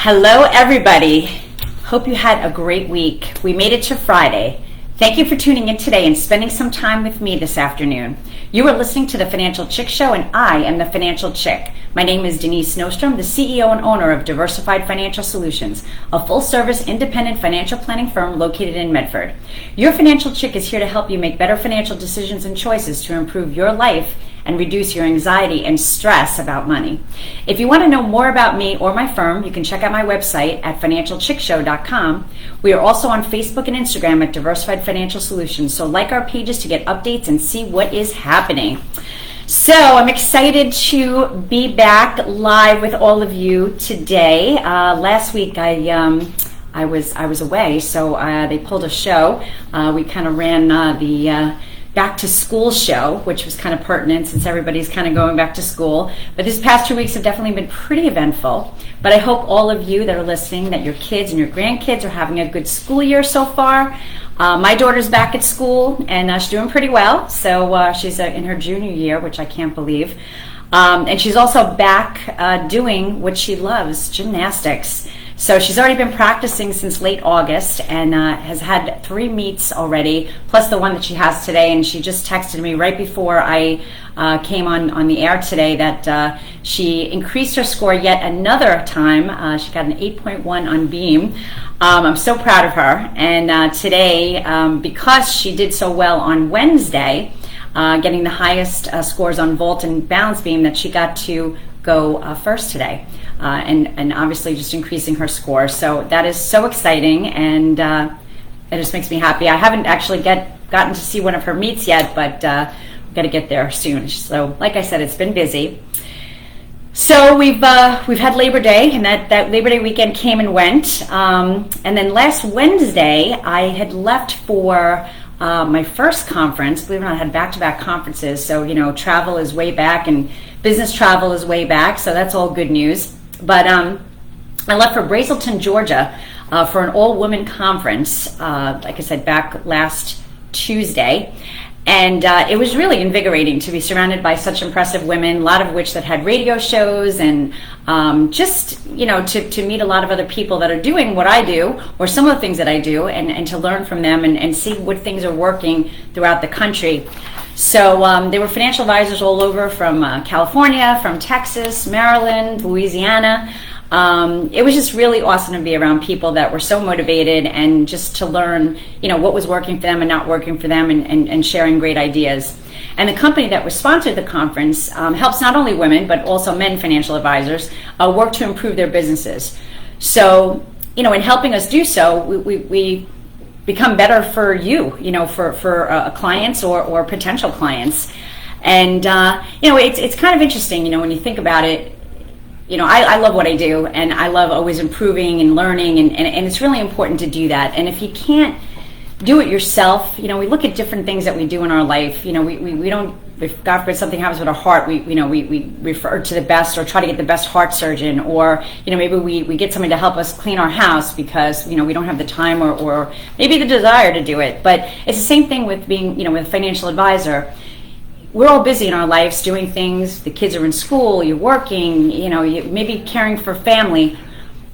Hello, everybody. Hope you had a great week. We made it to Friday. Thank you for tuning in today and spending some time with me this afternoon. You are listening to The Financial Chick Show, and I am the Financial Chick. My name is Denise, the CEO and owner of Diversified Financial Solutions, a full-service independent financial planning firm located in Medford. Your Financial Chick is here to help you make better financial decisions and choices to improve your life and reduce your anxiety and stress about money. If you want to know more about me or my firm, you can check out my website at financialchickshow.com. We are also on Facebook and Instagram at Diversified Financial Solutions, so like our pages to get updates and see what is happening. So I'm excited to be back live with all of you today. Last week I was away, so they pulled a show. We kind of ran the back to school show, which was kind of pertinent since everybody's kind of going back to school. But these past 2 weeks have definitely been pretty eventful. But I hope all of you that are listening, that your kids and your grandkids are having a good school year so far. My daughter's back at school and she's doing pretty well. So she's in her junior year, which I can't believe. And she's also back doing what she loves, gymnastics. So she's already been practicing since late August and has had 3 meets already, plus the one that she has today. And she just texted me right before I came on the air today that she increased her score yet another time. She got an 8.1 on beam. I'm so proud of her. And today, because she did so well on Wednesday, getting the highest scores on vault and balance beam, that she got to go first today. And obviously just increasing her score. So that is so exciting, and it just makes me happy. I haven't actually gotten to see one of her meets yet, but we've got to get there soon. So like I said, it's been busy. So we've had Labor Day, and that Labor Day weekend came and went. And then last Wednesday, I had left for my first conference. Believe it or not, I had back-to-back conferences. So, travel is way back and business travel is way back. So that's all good news. But I left for Brazelton, Georgia for an all-women conference, like I said, back last Tuesday. And it was really invigorating to be surrounded by such impressive women, a lot of which that had radio shows, and just, to meet a lot of other people that are doing what I do, or some of the things that I do, and to learn from them and see what things are working throughout the country. So there were financial advisors all over, from California, from Texas, Maryland, Louisiana. It was just really awesome to be around people that were so motivated, and just to learn, what was working for them and not working for them, and sharing great ideas. And the company that was sponsored the conference helps not only women, but also men financial advisors work to improve their businesses. So, in helping us do so, we become better for you, for clients or potential clients. And, it's kind of interesting, when you think about it. I love what I do, and I love always improving and learning, and it's really important to do that. And if you can't do it yourself, we look at different things that we do in our life. We don't, if God forbid something happens with our heart, we refer to the best, or try to get the best heart surgeon, or maybe we get somebody to help us clean our house because we don't have the time or maybe the desire to do it. But it's the same thing with being with a financial advisor. We're all busy in our lives doing things. The kids are in school, you're working, you maybe caring for family.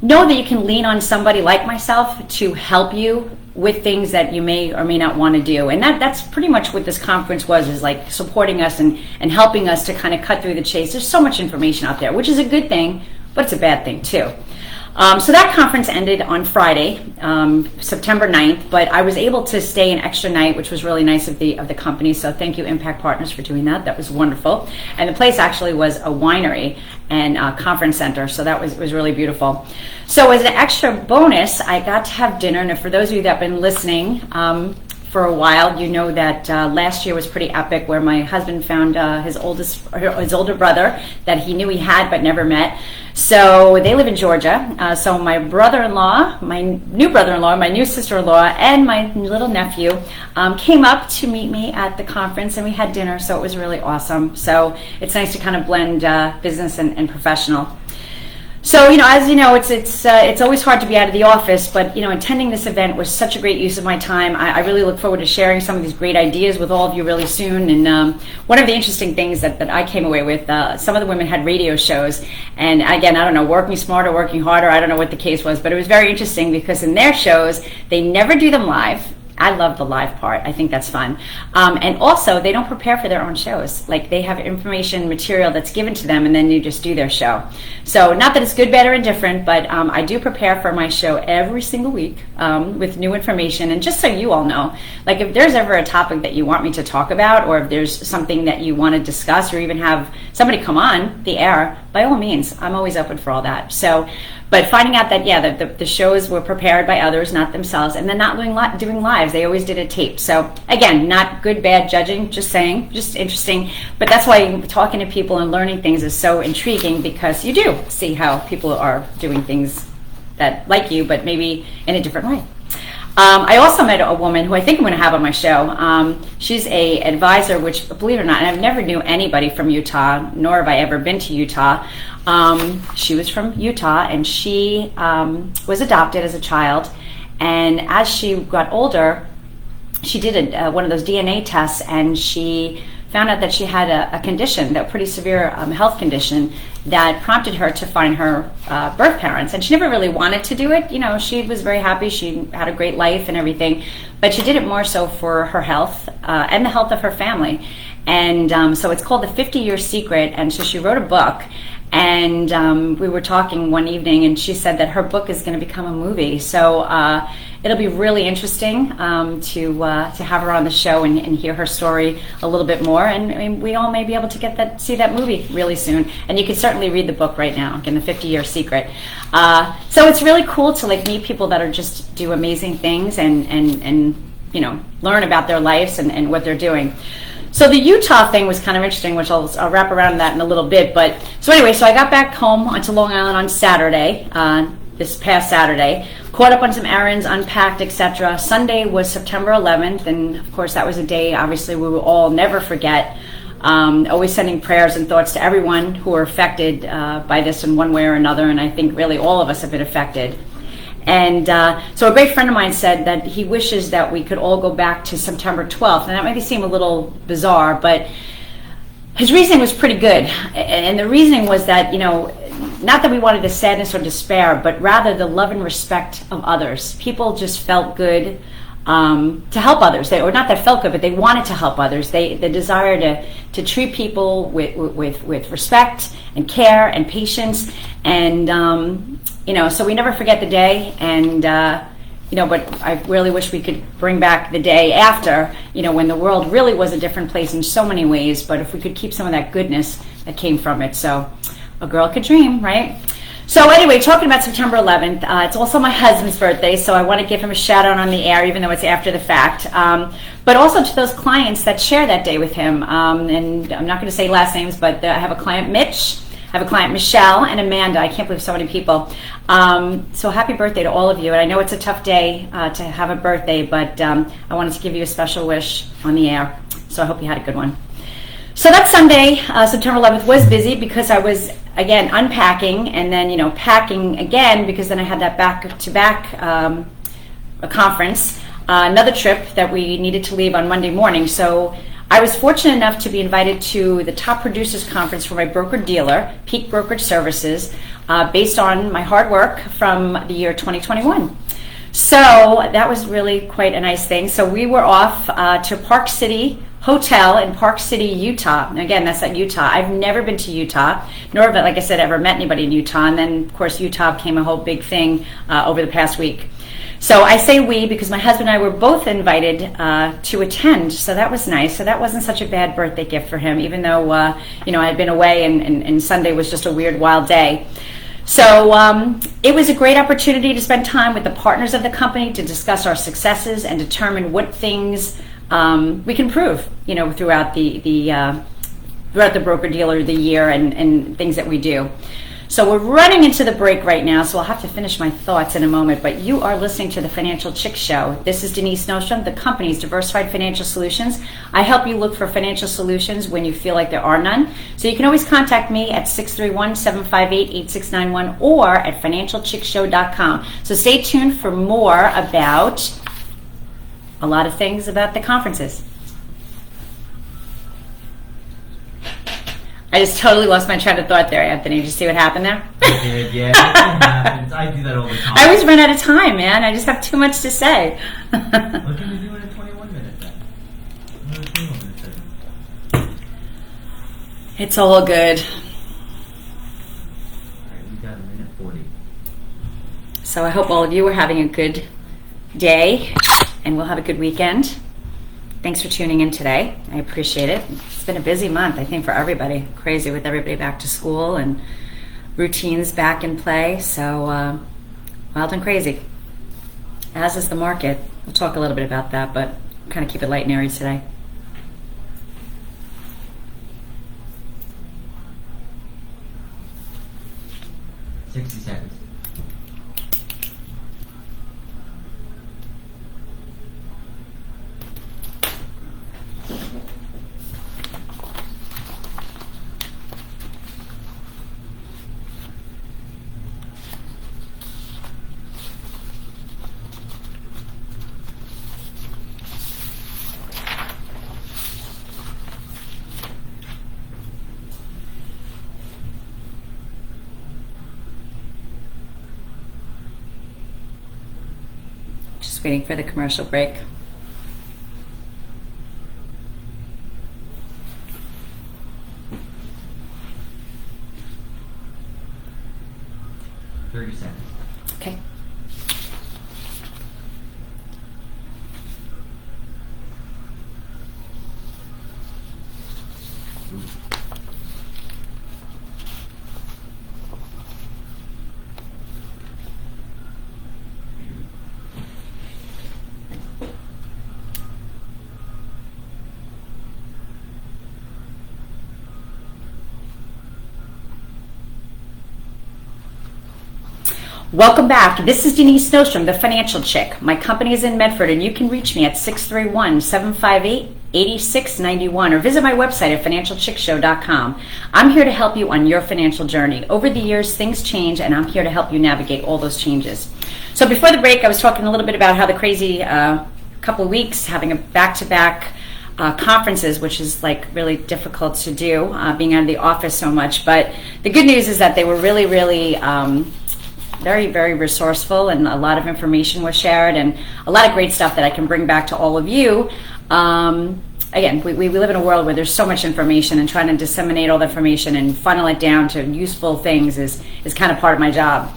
Know that you can lean on somebody like myself to help you with things that you may or may not want to do. And that's pretty much what this conference was, is like supporting us and helping us to kind of cut through the chase. There's so much information out there, which is a good thing, but it's a bad thing too. So that conference ended on Friday, September 9th, but I was able to stay an extra night, which was really nice of the company. So thank you, Impact Partners, for doing that. That was wonderful. And the place actually was a winery and a conference center, so that was really beautiful. So as an extra bonus, I got to have dinner. And for those of you that have been listening for a while, you know that last year was pretty epic, where my husband found his older brother that he knew he had but never met. So they live in Georgia. So my brother-in-law, my new sister-in-law, and my little nephew came up to meet me at the conference, and we had dinner. So it was really awesome. So it's nice to kind of blend business and professional. So, as you know, it's always hard to be out of the office, but, attending this event was such a great use of my time. I really look forward to sharing some of these great ideas with all of you really soon. And one of the interesting things that I came away with, some of the women had radio shows. And again, I don't know, working smarter, working harder, I don't know what the case was, but it was very interesting because in their shows, they never do them live. I love the live part. I think that's fun. And also, they don't prepare for their own shows. Like, they have information, material that's given to them, and then you just do their show. So, not that it's good, better, and different, but I do prepare for my show every single week with new information. And just so you all know, like, if there's ever a topic that you want me to talk about, or if there's something that you want to discuss, or even have somebody come on the air, by all means, I'm always open for all that. So, but finding out that, the shows were prepared by others, not themselves, and then not doing lives. They always did a tape. So, again, not good, bad judging, just saying, just interesting. But that's why talking to people and learning things is so intriguing, because you do see how people are doing things that like you, but maybe in a different way. I also met a woman who I think I'm going to have on my show. She's a advisor, which, believe it or not, and I've never knew anybody from Utah, nor have I ever been to Utah. She was from Utah, and she was adopted as a child. And as she got older, she did one of those DNA tests, and she found out that she had a condition, a pretty severe health condition, that prompted her to find her birth parents. And she never really wanted to do it. She was very happy. She had a great life and everything. But she did it more so for her health and the health of her family. And so it's called The 50-Year Secret. And so she wrote a book. And we were talking one evening, and she said that her book is going to become a movie. So it'll be really interesting to have her on the show and hear her story a little bit more. And I mean, we all may be able to see that movie really soon. And you can certainly read the book right now, again, The 50-Year Secret. So it's really cool to meet people that are just do amazing things and learn about their lives and what they're doing. So the Utah thing was kind of interesting, which I'll wrap around that in a little bit. But so anyway, so I got back home onto Long Island on Saturday, this past Saturday, caught up on some errands, unpacked, etc. Sunday was September 11th, and of course that was a day obviously we will all never forget. Always sending prayers and thoughts to everyone who are affected by this in one way or another, and I think really all of us have been affected. And so a great friend of mine said that he wishes that we could all go back to September 12th. And that might seem a little bizarre, but his reasoning was pretty good. And the reasoning was that, not that we wanted the sadness or despair, but rather the love and respect of others. People just felt good to help others. Or not that felt good, but they wanted to help others. The desire to treat people with respect and care and patience. And so we never forget the day, and but I really wish we could bring back the day after, when the world really was a different place in so many ways, but if we could keep some of that goodness that came from it. So a girl could dream, right? So anyway, talking about September 11th, it's also my husband's birthday, so I want to give him a shout out on the air, even though it's after the fact. But also to those clients that share that day with him, and I'm not going to say last names, but I have a client, Mitch. I have a client, Michelle, and Amanda. I can't believe so many people. So happy birthday to all of you. And I know it's a tough day to have a birthday, but I wanted to give you a special wish on the air. So I hope you had a good one. So that Sunday, September 11th, was busy because I was, again, unpacking and then, packing again, because then I had that back-to-back a conference, another trip that we needed to leave on Monday morning. So I was fortunate enough to be invited to the Top Producers Conference for my broker-dealer, Peak Brokerage Services, based on my hard work from the year 2021. So that was really quite a nice thing. So we were off to Park City Hotel in Park City, Utah. And again, that's at Utah. I've never been to Utah, nor have I, like I said, ever met anybody in Utah. And then, of course, Utah became a whole big thing over the past week. So I say we because my husband and I were both invited to attend, so that was nice. So that wasn't such a bad birthday gift for him, even though I had been away and Sunday was just a weird, wild day. So it was a great opportunity to spend time with the partners of the company to discuss our successes and determine what things we can improve, throughout the broker dealer, the year, and things that we do. So we're running into the break right now, so I'll have to finish my thoughts in a moment, but you are listening to the Financial Chick Show. This is Denise Nostrom, the company's Diversified Financial Solutions. I help you look for financial solutions when you feel like there are none. So you can always contact me at 631-758-8691 or at financialchickshow.com. So stay tuned for more about a lot of things about the conferences. I just totally lost my train of thought there, Anthony. Did you see what happened there? I did, yeah. It happens. I do that all the time. I always run out of time, man. I just have too much to say. What can we do in a 21-minute then? Another 21-minute segment. It's all good. All right, we got a minute 40. So I hope all of you are having a good day, and we'll have a good weekend. Thanks for tuning in today. I appreciate it. It's been a busy month, I think, for everybody. Crazy with everybody back to school and routines back in play. So wild and crazy. As is the market. We'll talk a little bit about that, but kind of keep it light and airy today. $60 seconds. Just waiting for the commercial break. $30 seconds. Okay. Welcome back. This is Denise Nostrom, the Financial Chick. My company is in Medford, and you can reach me at 631-758-8691 or visit my website at financialchickshow.com. I'm here to help you on your financial journey. Over the years, things change, and I'm here to help you navigate all those changes. So before the break, I was talking a little bit about how the crazy couple of weeks, having a back-to-back conferences, which is like really difficult to do, being out of the office so much. But the good news is that they were really, really very, very resourceful, and a lot of information was shared, and a lot of great stuff that I can bring back to all of you. Again, we live in a world where there's so much information, and trying to disseminate all the information and funnel it down to useful things is kind of part of my job.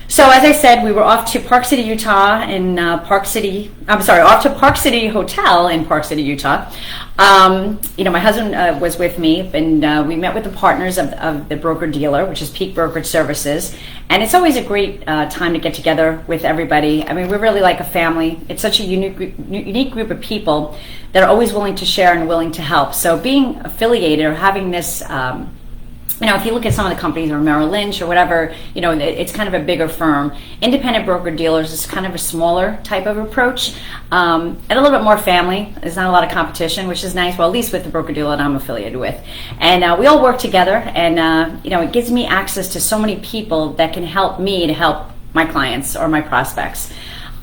So as I said, we were off to Park City, Utah, off to Park City Hotel in Park City, Utah. My husband was with me, and we met with the partners of the broker-dealer, which is Peak Brokerage Services. And it's always a great time to get together with everybody. I mean, we're really like a family. It's such a unique group of people that are always willing to share and willing to help. So being affiliated or having this if you look at some of the companies or Merrill Lynch or whatever, it's kind of a bigger firm. Independent broker dealers is kind of a smaller type of approach, and a little bit more family. There's not a lot of competition, which is nice. Well, at least with the broker dealer that I'm affiliated with, and we all work together. And it gives me access to so many people that can help me to help my clients or my prospects.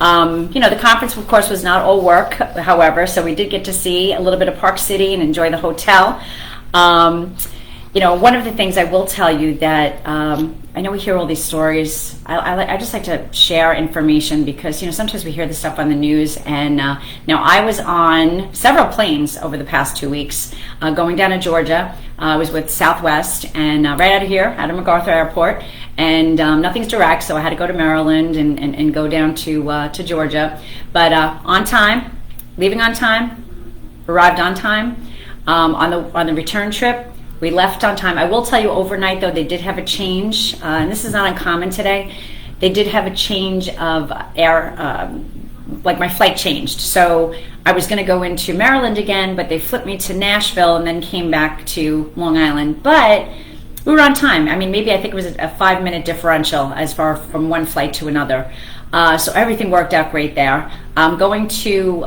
The conference, of course, was not all work, however, so we did get to see a little bit of Park City and enjoy the hotel. One of the things I will tell you that I know we hear all these stories. I just like to share information because, sometimes we hear this stuff on the news. And now I was on several planes over the past 2 weeks going down to Georgia. I was with Southwest and right out of here, out of MacArthur Airport. And nothing's direct, so I had to go to Maryland and go down to Georgia. But on time, leaving on time, arrived on time. On the return trip, we left on time. I will tell you, overnight though, they did have a change, and this is not uncommon today. They did have a change of air, like my flight changed. So I was going to go into Maryland again, but they flipped me to Nashville and then came back to Long Island. But we were on time. I mean, maybe I think it was a 5-minute differential as far from one flight to another. So everything worked out great there. Going to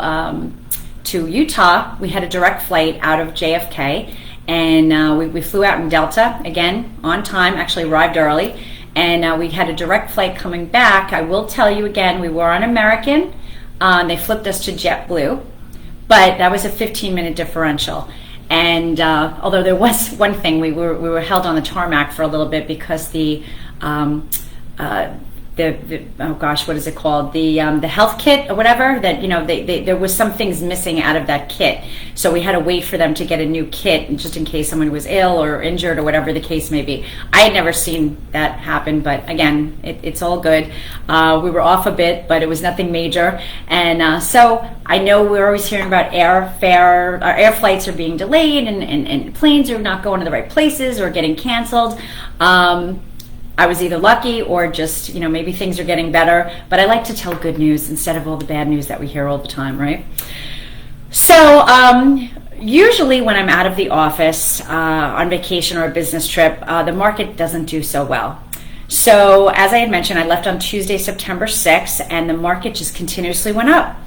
Utah, we had a direct flight out of JFK, and we flew out in Delta, again, on time, actually arrived early, and we had a direct flight coming back. I will tell you again, we were on American, they flipped us to JetBlue, but that was a 15-minute differential. And although there was one thing, we were held on the tarmac for a little bit because the oh gosh, what is it called? The health kit or whatever, that, you know, there was some things missing out of that kit. So we had to wait for them to get a new kit just in case someone was ill or injured or whatever the case may be. I had never seen that happen, but again, it's all good. We were off a bit, but it was nothing major. And so I know we're always hearing about airfare, our air flights are being delayed and planes are not going to the right places or getting canceled. I was either lucky or just, you know, maybe things are getting better. But I like to tell good news instead of all the bad news that we hear all the time, right? So usually when I'm out of the office on vacation or a business trip, the market doesn't do so well. So as I had mentioned, I left on Tuesday, September 6th, and the market just continuously went up.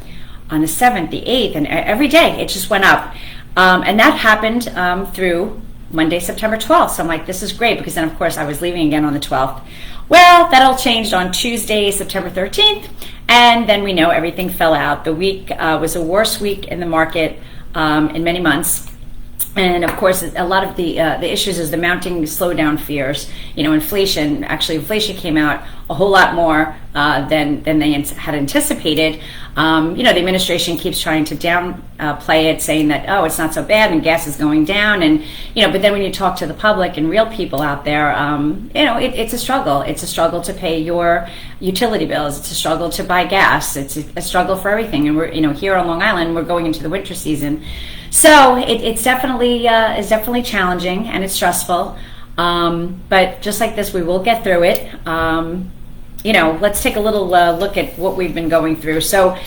On the 7th, the 8th, and every day it just went up. And that happened through Monday, September 12th. So I'm like, this is great, because then of course I was leaving again on the 12th. Well, that all changed on Tuesday, September 13th, and then we know everything fell out. The week was the worst week in the market in many months. And of course, a lot of the issues is the mounting slowdown fears. You know, inflation came out a whole lot more than they had anticipated. You know, the administration keeps trying to downplay it, saying that, oh, it's not so bad and gas is going down. And, you know, but then when you talk to the public and real people out there, you know, it's a struggle. It's a struggle to pay your utility bills. It's a struggle to buy gas. It's a struggle for everything. And we're, you know, here on Long Island, we're going into the winter season. So it's definitely challenging and it's stressful, but just like this, we will get through it. You know, let's take a little look at what we've been going through. So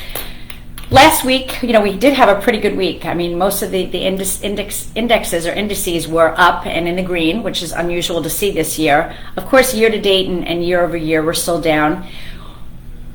last week, you know, we did have a pretty good week. I mean, most of the indexes or indices were up and in the green, which is unusual to see this year. Of course, year to date and year over year, we're still down.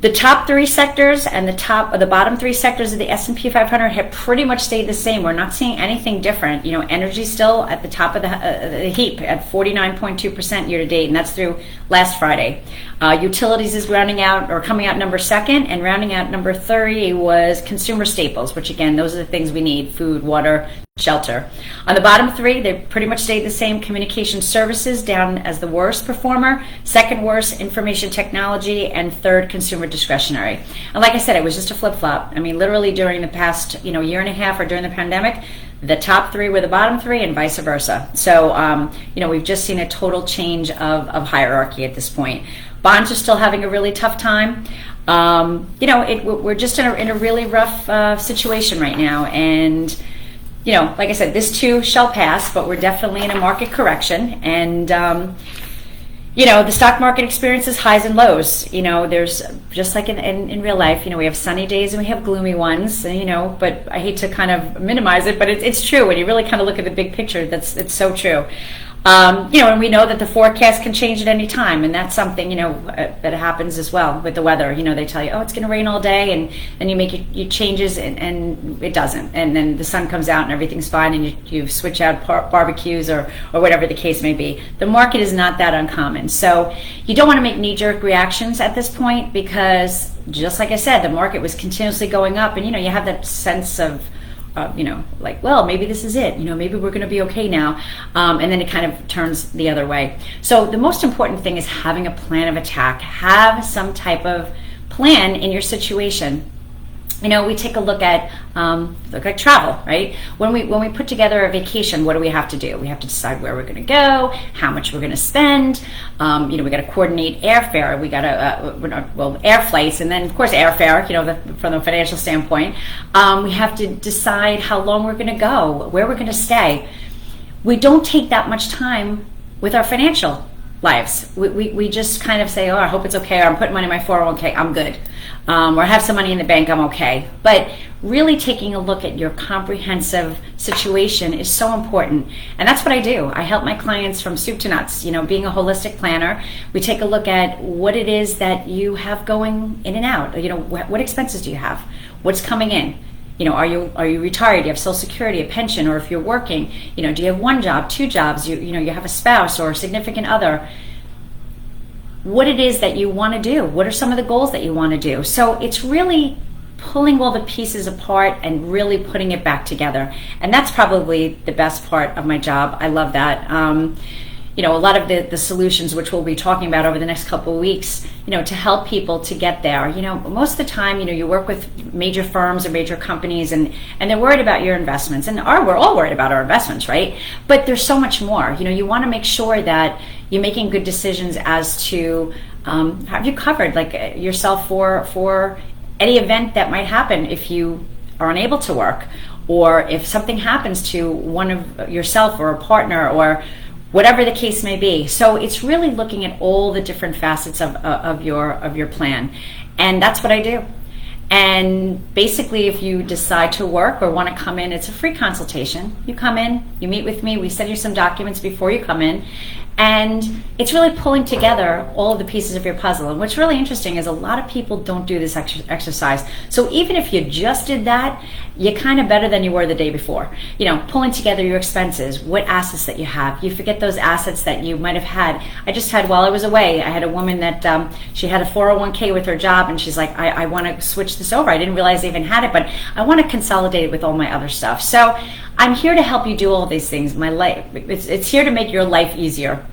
The top 3 sectors and the bottom 3 sectors of the S&P 500 have pretty much stayed the same. We're not seeing anything different. You know, energy still at the top of the heap at 49.2% year to date, and that's through last Friday. Utilities is coming out number 2nd, and rounding out number 3 was consumer staples, which again, those are the things we need: food, water, shelter. On the bottom 3, they pretty much stayed the same. Communication services down as the worst performer, 2nd worst information technology, and 3rd consumer discretionary. And like I said, it was just a flip-flop. I mean, literally during the past, you know, year and a half or during the pandemic, the top 3 were the bottom 3 and vice versa. So, you know, we've just seen a total change of hierarchy at this point. Bonds are still having a really tough time. You know, we're just in a really rough situation right now. And you know, like I said, this too shall pass, but we're definitely in a market correction. And, you know, the stock market experiences highs and lows. You know, there's just like in real life, you know, we have sunny days and we have gloomy ones, you know, but I hate to kind of minimize it, but it's true. When you really kind of look at the big picture, it's so true. You know, and we know that the forecast can change at any time, and that's something, you know, that happens as well with the weather. You know, they tell you, oh, it's going to rain all day, and then you make your changes, and it doesn't, and then the sun comes out and everything's fine, and you switch out barbecues or whatever the case may be. The market is not that uncommon, so you don't want to make knee-jerk reactions at this point, because just like I said, the market was continuously going up, and you know, you have that sense of you know, like, well, maybe this is it, you know, maybe we're going to be okay now, and then it kind of turns the other way. So the most important thing is having a plan of attack. Have some type of plan in your situation. You know, we take a look at travel, right? When we put together a vacation, what do we have to do? We have to decide where we're going to go, how much we're going to spend. You know, we got to coordinate airfare. We got to air flights, and then of course airfare. You know, from the financial standpoint, we have to decide how long we're going to go, where we're going to stay. We don't take that much time with our financial lives. We just kind of say, oh, I hope it's okay, or I'm putting money in my 401k, I'm good. Or I have some money in the bank, I'm okay. But really taking a look at your comprehensive situation is so important. And that's what I do. I help my clients from soup to nuts. Being a holistic planner, we take a look at what it is that you have going in and out. What expenses do you have? What's coming in? Are you retired? Do you have Social Security, a pension, or if you're working, do you have one job, two jobs? You have a spouse or a significant other. What it is that you want to do? What are some of the goals that you want to do? So it's really pulling all the pieces apart and really putting it back together. And that's probably the best part of my job. I love that. A lot of the solutions, which we'll be talking about over the next couple of weeks, to help people to get there. Most of the time, you work with major firms or major companies and they're worried about your investments. And we're all worried about our investments, right? But there's so much more. You want to make sure that you're making good decisions as to have you covered yourself for any event that might happen if you are unable to work, or if something happens to one of yourself or a partner, or whatever the case may be. So it's really looking at all the different facets of your plan, and that's what I do. And basically, if you decide to work or want to come in, it's a free consultation. You come in, you meet with me, we send you some documents before you come in, and it's really pulling together all of the pieces of your puzzle. And what's really interesting is a lot of people don't do this exercise. So even if you just did that, you're kind of better than you were the day before. Pulling together your expenses, what assets that you have. You forget those assets that you might have had. I just had, while I was away, I had a woman that she had a 401k with her job, and she's like, I want to switch this over. I didn't realize I even had it, but I want to consolidate it with all my other stuff. So I'm here to help you do all these things. My life, it's here to make your life easier.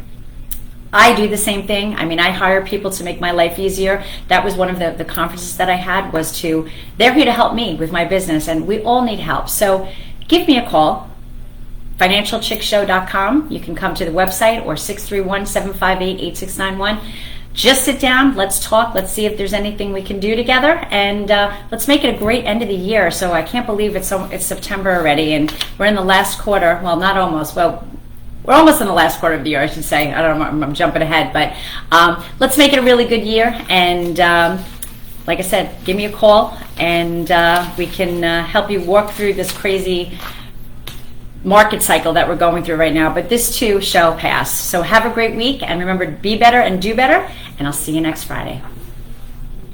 I do the same thing. I hire people to make my life easier. That was one of the conferences that I had, they're here to help me with my business, and we all need help. So give me a call, financialchickshow.com. You can come to the website, or 631-758-8691. Just sit down, let's talk, let's see if there's anything we can do together, and let's make it a great end of the year. So I can't believe it's September already, and we're in the last quarter. Well, not almost. Well, we're almost in the last quarter of the year, I should say. I don't know, I'm jumping ahead, but let's make it a really good year. And like I said, give me a call, and we can help you walk through this crazy market cycle that we're going through right now. But this too shall pass. So have a great week, and remember, be better and do better, and I'll see you next Friday.